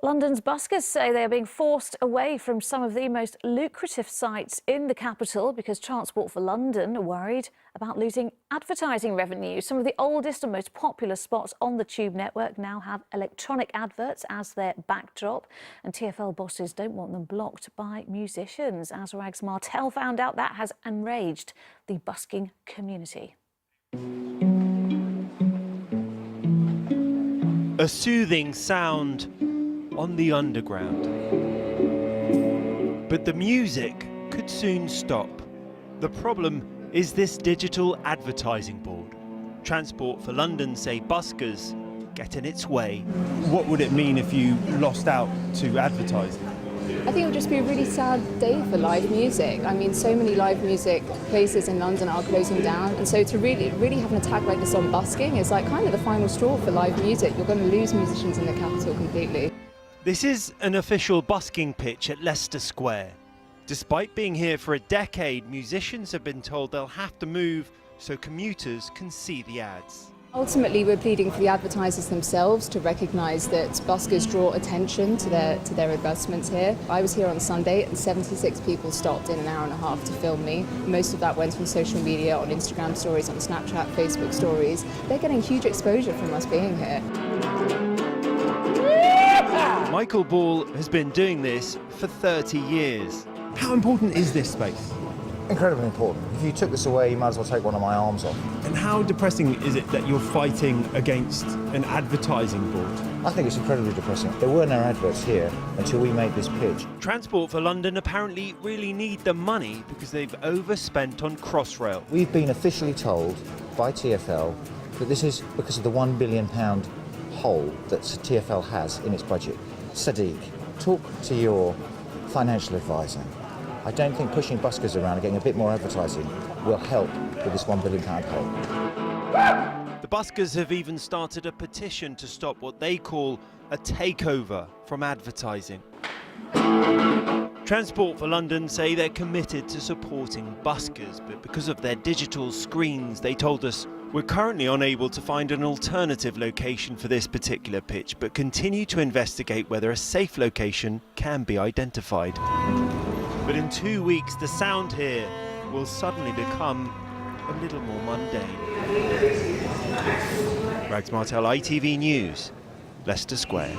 London's buskers say they are being forced away from some of the most lucrative sites in the capital because Transport for London are worried about losing advertising revenue. Some of the oldest and most popular spots on the Tube network now have electronic adverts as their backdrop, and TfL bosses don't want them blocked by musicians. As Rags Martel found out, that has enraged the busking community. A soothing sound on the underground. But the music could soon stop. The problem is this digital advertising board. Transport for London say buskers get in its way. What would it mean if you lost out to advertising? I think it would just be a really sad day for live music. I mean, so many live music places in London are closing down, and so to really have an attack like this on busking is like kind of the final straw for live music. You're going to lose musicians in the capital completely. This is an official busking pitch at Leicester Square. Despite being here for a decade, musicians have been told they'll have to move so commuters can see the ads. Ultimately, we're pleading for the advertisers themselves to recognise that buskers draw attention to their advertisements here. I was here on Sunday and 76 people stopped in an hour and a half to film me. Most of that went on social media, on Instagram stories, on Snapchat, Facebook stories. They're getting huge exposure from us being here. Michael Ball has been doing this for 30 years. How important is this space? Incredibly important. If you took this away, you might as well take one of my arms off. And how depressing is it that you're fighting against an advertising board? I think it's incredibly depressing. There were no adverts here until we made this pitch. Transport for London apparently really need the money because they've overspent on Crossrail. We've been officially told by TfL that this is because of the £1 billion hole that TfL has in its budget. Sadiq, talk to your financial advisor. I don't think pushing buskers around and getting a bit more advertising will help with this £1 billion hole. The buskers have even started a petition to stop what they call a takeover from advertising. Transport for London say they're committed to supporting buskers, but because of their digital screens, they told us, we're currently unable to find an alternative location for this particular pitch, but continue to investigate whether a safe location can be identified. But in 2 weeks, the sound here will suddenly become a little more mundane. Rags Martel, ITV News, Leicester Square.